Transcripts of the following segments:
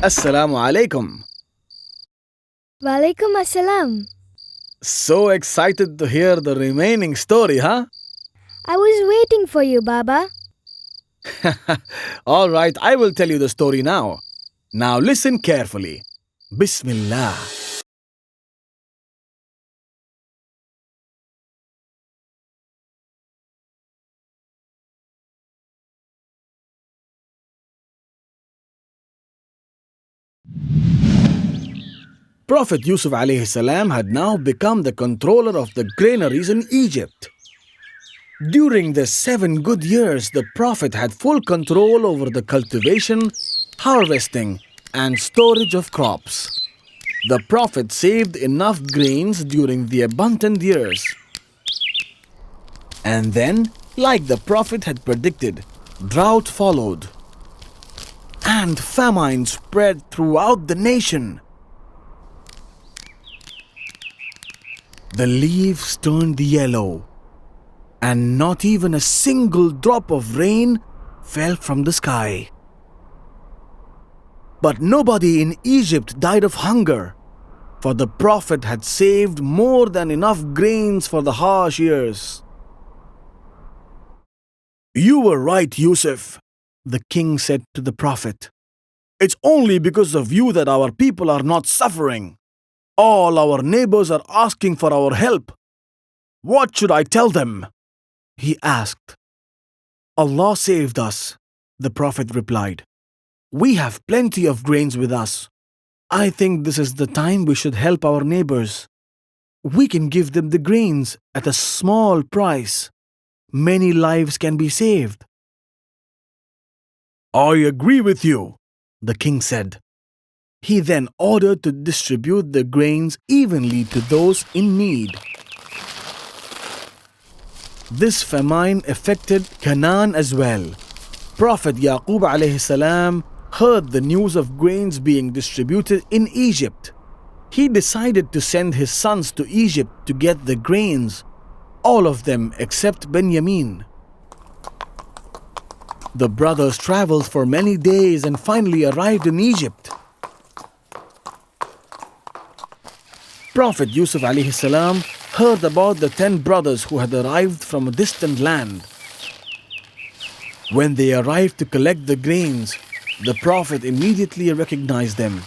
Assalamu Alaikum. Walaikum Assalam. So excited to hear the remaining story, huh? I was waiting for you, Baba. All right, I will tell you the story now. Now listen carefully. Bismillah. Prophet Yusuf alayhi salam had now become the controller of the granaries in Egypt. During the 7 good years, the Prophet had full control over the cultivation, harvesting, and storage of crops. The Prophet saved enough grains during the abundant years. And then, like the Prophet had predicted, drought followed. And famine spread throughout the nation. The leaves turned yellow, and not even a single drop of rain fell from the sky. But nobody in Egypt died of hunger, for the Prophet had saved more than enough grains for the harsh years. "You were right, Yusuf," the king said to the Prophet. "It's only because of you that our people are not suffering. All our neighbors are asking for our help. What should I tell them?" he asked. "Allah saved us," the Prophet replied. "We have plenty of grains with us. I think this is the time we should help our neighbors. We can give them the grains at a small price. Many lives can be saved." "I agree with you," the king said. He then ordered to distribute the grains evenly to those in need. This famine affected Canaan as well. Prophet Yaqub alayhi salam heard the news of grains being distributed in Egypt. He decided to send his sons to Egypt to get the grains, all of them except Benyamin. The brothers traveled for many days and finally arrived in Egypt. Prophet Yusuf alayhi salam heard about the 10 brothers who had arrived from a distant land. When they arrived to collect the grains, the Prophet immediately recognized them.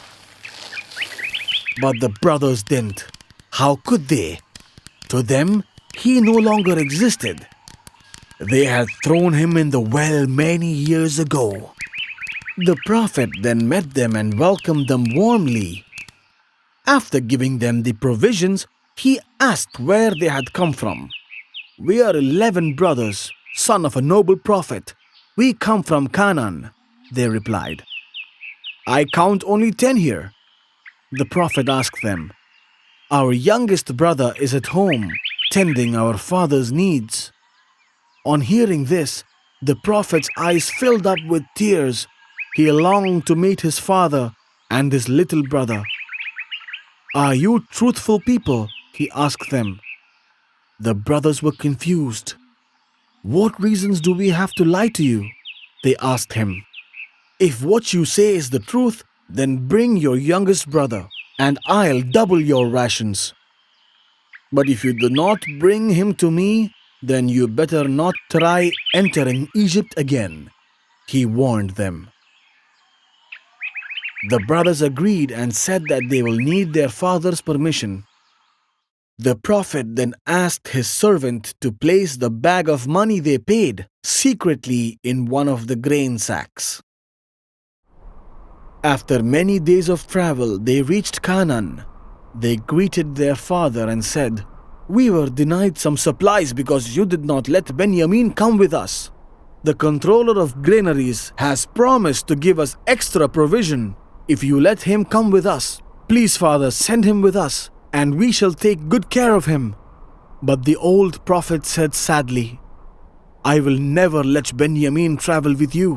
But the brothers didn't. How could they? To them, he no longer existed. They had thrown him in the well many years ago. The Prophet then met them and welcomed them warmly. After giving them the provisions, he asked where they had come from. "We are 11 brothers, son of a noble prophet. We come from Canaan," they replied. "I count only 10 here." The Prophet asked them, "Our youngest brother is at home, tending our father's needs." On hearing this, the Prophet's eyes filled up with tears. He longed to meet his father and his little brother. "Are you truthful people?" he asked them. The brothers were confused. "What reasons do we have to lie to you?" they asked him. "If what you say is the truth, then bring your youngest brother, and I'll double your rations. But if you do not bring him to me, then you better not try entering Egypt again," he warned them. The brothers agreed and said that they will need their father's permission. The Prophet then asked his servant to place the bag of money they paid secretly in one of the grain sacks. After many days of travel, they reached Canaan. They greeted their father and said, "We were denied some supplies because you did not let Benyamin come with us. The controller of granaries has promised to give us extra provision if you let him come with us. Please, father, send him with us, and we shall take good care of him." But the old prophet said sadly, "I will never let Benyamin travel with you.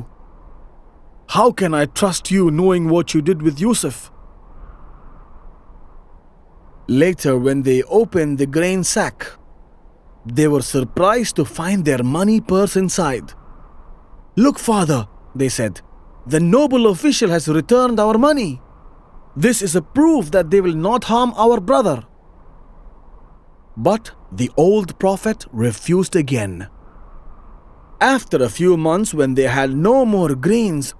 How can I trust you knowing what you did with Yusuf?" Later, when they opened the grain sack, they were surprised to find their money purse inside. "Look, father," they said, The noble official has returned our money. This is a proof that they will not harm our brother." But the old prophet refused again. After a few months, when they had no more grains,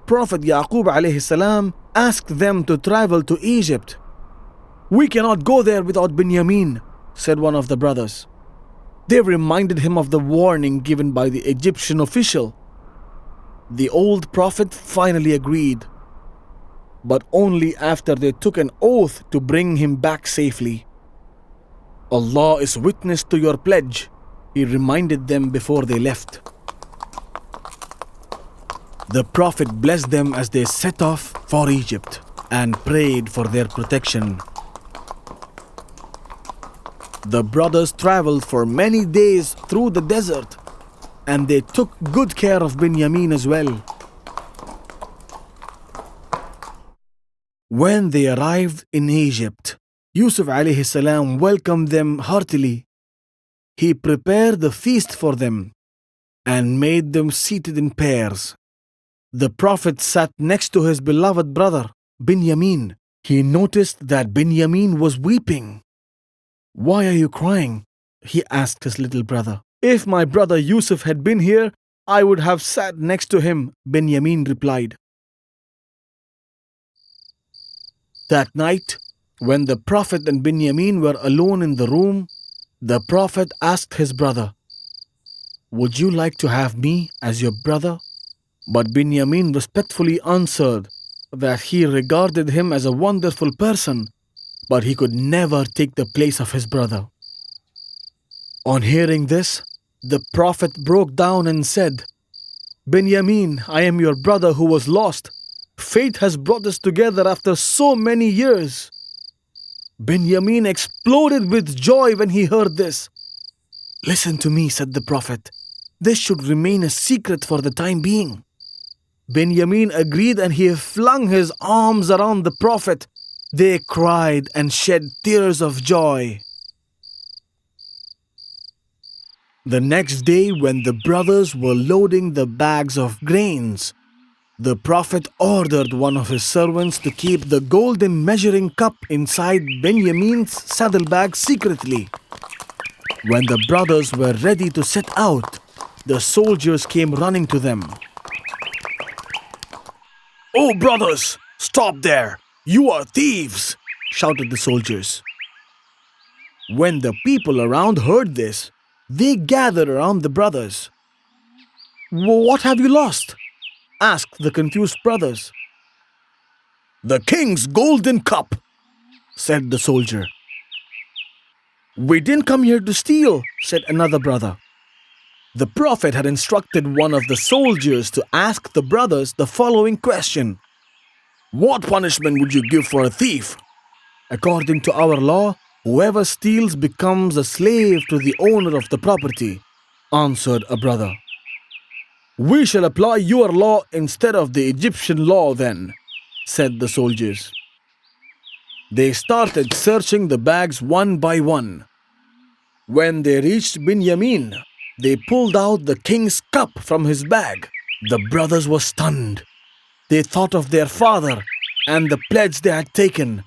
Prophet Yaqub alayhi salam asked them to travel to Egypt. "We cannot go there without Benyamin," said one of the brothers. They reminded him of the warning given by the Egyptian official. The old prophet finally agreed, but only after they took an oath to bring him back safely. "Allah is witness to your pledge," he reminded them before they left. The Prophet blessed them as they set off for Egypt and prayed for their protection. The brothers traveled for many days through the desert, and they took good care of Benyamin as well. When they arrived in Egypt, Yusuf alayhi salam welcomed them heartily. He prepared the feast for them and made them seated in pairs. The Prophet sat next to his beloved brother, Benyamin. He noticed that Benyamin was weeping. "Why are you crying?" he asked his little brother. "If my brother Yusuf had been here, I would have sat next to him," Benyamin replied. That night, when the Prophet and Benyamin were alone in the room, the Prophet asked his brother, "Would you like to have me as your brother?" But Benyamin respectfully answered that he regarded him as a wonderful person, but he could never take the place of his brother. On hearing this, the Prophet broke down and said, "Benyamin, I am your brother who was lost. Fate has brought us together after so many years." Benyamin exploded with joy when he heard this. "Listen to me," said the Prophet. "This should remain a secret for the time being." Benyamin agreed and he flung his arms around the Prophet. They cried and shed tears of joy. The next day, when the brothers were loading the bags of grains, the Prophet ordered one of his servants to keep the golden measuring cup inside Benyamin's saddlebag secretly. When the brothers were ready to set out, the soldiers came running to them. "Oh, brothers, stop there! You are thieves!" shouted the soldiers. When the people around heard this, they gathered around the brothers. "What have you lost?" asked the confused brothers. "The king's golden cup," said the soldier. "We didn't come here to steal," said another brother. The Prophet had instructed one of the soldiers to ask the brothers the following question: "What punishment would you give for a thief?" "According to our law, whoever steals becomes a slave to the owner of the property," answered a brother. "We shall apply your law instead of the Egyptian law then," said the soldiers. They started searching the bags one by one. When they reached Benyamin, they pulled out the king's cup from his bag. The brothers were stunned. They thought of their father and the pledge they had taken.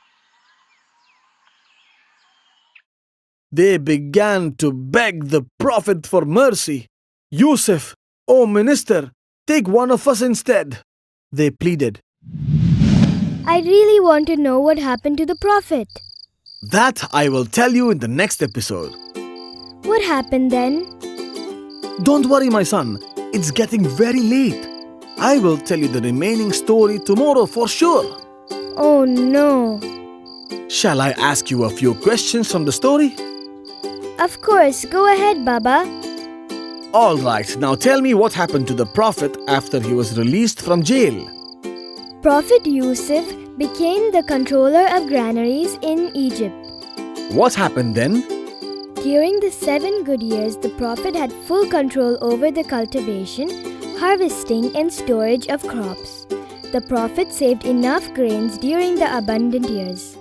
They began to beg the Prophet for mercy. "Yusuf, O minister, take one of us instead," they pleaded. I really want to know what happened to the Prophet. That I will tell you in the next episode. What happened then? Don't worry, my son. It's getting very late. I will tell you the remaining story tomorrow for sure. Oh no. Shall I ask you a few questions from the story? Of course, go ahead, Baba. All right, now tell me what happened to the Prophet after he was released from jail. Prophet Yusuf became the controller of granaries in Egypt. What happened then? During the 7 good years, the Prophet had full control over the cultivation, harvesting and storage of crops. The Prophet saved enough grains during the abundant years.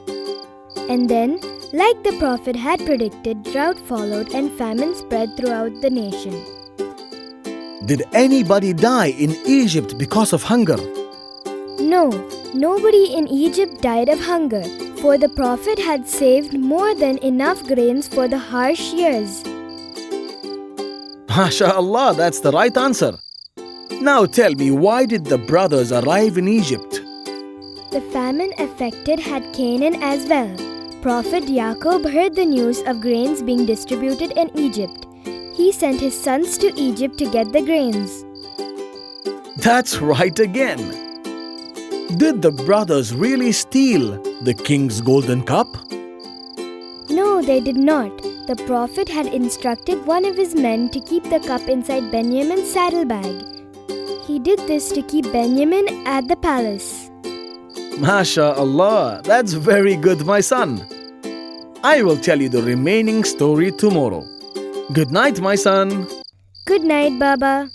And then, like the Prophet had predicted, drought followed and famine spread throughout the nation. Did anybody die in Egypt because of hunger? No, nobody in Egypt died of hunger, for the Prophet had saved more than enough grains for the harsh years. MashaAllah, that's the right answer. Now tell me, why did the brothers arrive in Egypt? The famine affected had Canaan as well. Prophet Yaqub heard the news of grains being distributed in Egypt. He sent his sons to Egypt to get the grains. That's right again. Did the brothers really steal the king's golden cup? No, they did not. The Prophet had instructed one of his men to keep the cup inside Benyamin's saddlebag. He did this to keep Benyamin at the palace. MashaAllah, that's very good, my son. I will tell you the remaining story tomorrow. Good night, my son. Good night, Baba.